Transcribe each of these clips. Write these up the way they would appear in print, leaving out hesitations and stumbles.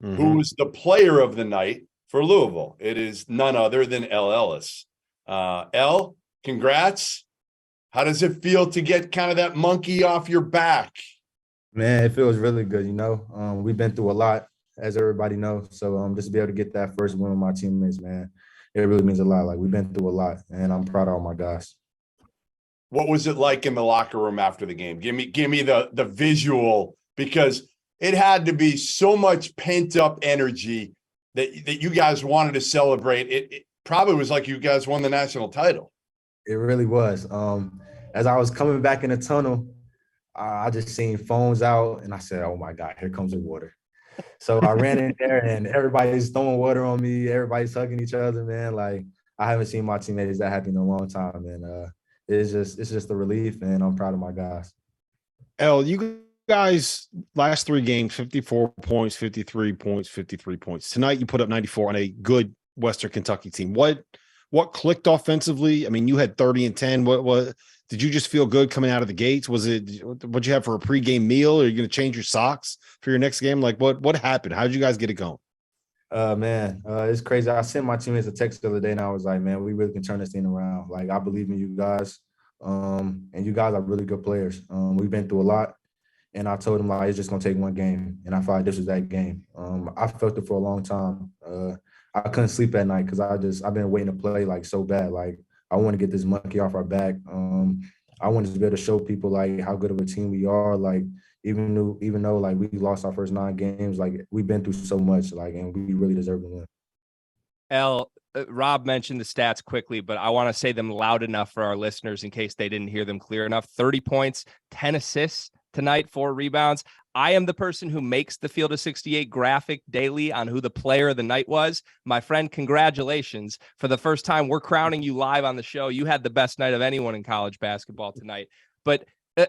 who was the player of the night for Louisville. It is none other than Ellis. El, congrats. How does it feel to get kind of that monkey off your back? Man, it feels really good. We've been through a lot, as everybody knows. So just to be able to get that first win with my teammates, man, it really means a lot. Like, we've been through a lot, and I'm proud of all my guys. What was it like in the locker room after the game? Give me the visual, because it had to be so much pent up energy that you guys wanted to celebrate. It probably was like you guys won the national title. It really was. As I was coming back in the tunnel, I just seen phones out, and I said, "Oh my God, here comes the water." So I ran in there, and everybody's throwing water on me. Everybody's hugging each other, man. Like, I haven't seen my teammates that happy in a long time, and it's just a relief, and I'm proud of my guys. El, you guys last 3 games, 54 points, 53 points, 53 points. Tonight you put up 94 on a good Western Kentucky team. What clicked offensively? I mean, you had 30 and 10. What did you just feel good coming out of the gates? Was it what you have for a pregame meal? Are you going to change your socks for your next game? Like, what happened? How did you guys get it going? It's crazy. I sent my teammates a text the other day, and I was like, man, we really can turn this thing around. Like, I believe in you guys. And you guys are really good players. We've been through a lot, and I told them, like, it's just gonna take one game, and I felt like this was that game. I felt it for a long time. I couldn't sleep at night because I've been waiting to play like so bad. Like, I want to get this monkey off our back. I wanted to be able to show people like how good of a team we are. Like, even though like we lost our first 9 games, like, we've been through so much, like, and we really deserve to win. El, Rob mentioned the stats quickly, but I want to say them loud enough for our listeners in case they didn't hear them clear enough. 30 points, 10 assists tonight, 4 rebounds. I am the person who makes the Field of 68 graphic daily on who the player of the night was. My friend, congratulations. For the first time, we're crowning you live on the show. You had the best night of anyone in college basketball tonight. But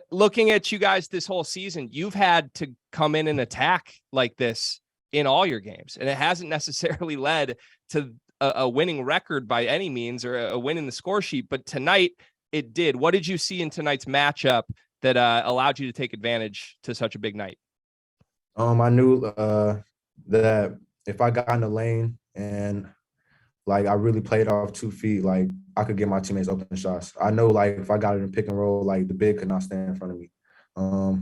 looking at you guys this whole season, you've had to come in and attack like this in all your games, and it hasn't necessarily led to a winning record by any means or a win in the score sheet, but tonight it did. What did you see in tonight's matchup that allowed you to take advantage to such a big night? I knew that if I got in the lane and like I really played off 2 feet, like, I could get my teammates open shots. I know, like, if I got it in pick and roll, like, the big could not stand in front of me.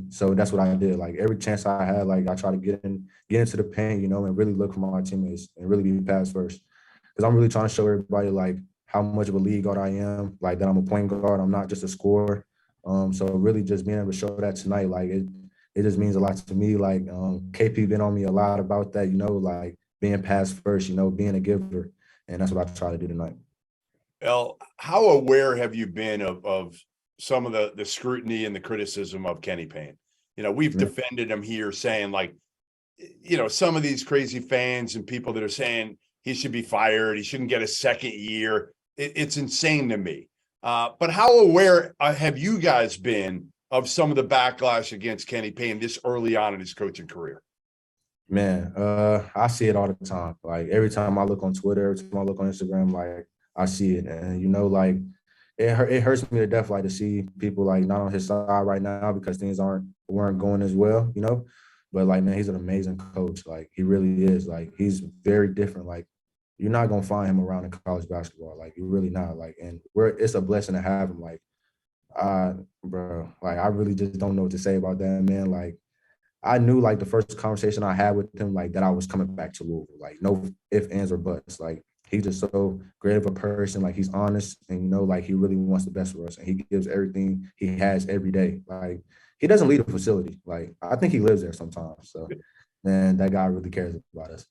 So that's what I did. Like, every chance I had, like, I try to get into the paint, and really look for my teammates and really be pass first. Because I'm really trying to show everybody, like, how much of a lead guard I am, like, that I'm a point guard. I'm not just a scorer. So really just being able to show that tonight, like, it just means a lot to me. Like, KP been on me a lot about that, like, being pass first, being a giver. And that's what I try to do tonight. El, how aware have you been of some of the scrutiny and the criticism of Kenny Payne? We've defended him here, saying, like, some of these crazy fans and people that are saying he should be fired, he shouldn't get a second year. It's insane to me. But how aware have you guys been of some of the backlash against Kenny Payne this early on in his coaching career? Man, I see it all the time. Like, every time I look on Twitter, every time I look on Instagram, like, I see it. And, like, it hurts me to death, like, to see people, like, not on his side right now because things weren't going as well, But, like, man, he's an amazing coach. Like, he really is. Like, he's very different. Like, you're not going to find him around in college basketball. Like, you're really not. Like, and it's a blessing to have him. Like, bro, like, I really just don't know what to say about that, man. Like, I knew, like, the first conversation I had with him, like, that I was coming back to Louisville. Like, no ifs, ands, or buts. Like, he's just so great of a person. Like, he's honest and, like, he really wants the best for us. And he gives everything he has every day. Like, he doesn't leave a facility. Like, I think he lives there sometimes. So, man, that guy really cares about us.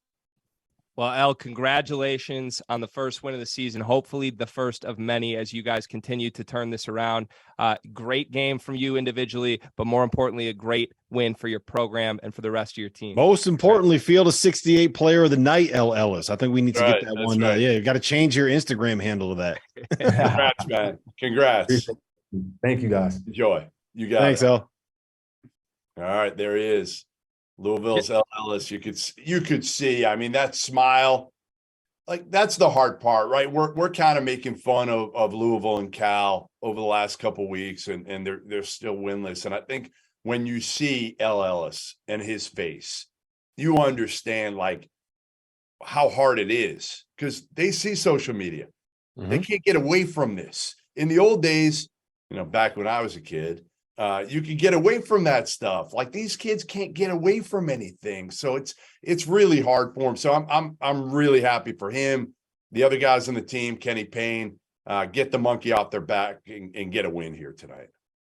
Well, El, congratulations on the first win of the season. Hopefully the first of many as you guys continue to turn this around. Great game from you individually, but more importantly, a great win for your program and for the rest of your team. Most importantly, Field of 68 player of the night, Ellis. I think we need to get that one. Right. Yeah, you got to change your Instagram handle to that. Congrats, man. Congrats. Thank you, guys. Enjoy. You got Thanks, it. El. All right, there he is. Louisville's Ellis. You could see, I mean, that smile, like, that's the hard part, right? We're kind of making fun of Louisville and Cal over the last couple of weeks, and they're still winless. And I think when you see Ellis and his face, you understand like how hard it is because they see social media. They can't get away from this. In the old days, back when I was a kid, you could get away from that stuff. Like these kids can't get away from anything. So it's really hard for him. So I'm really happy for him. The other guys on the team, Kenny Payne, get the monkey off their back and get a win here tonight.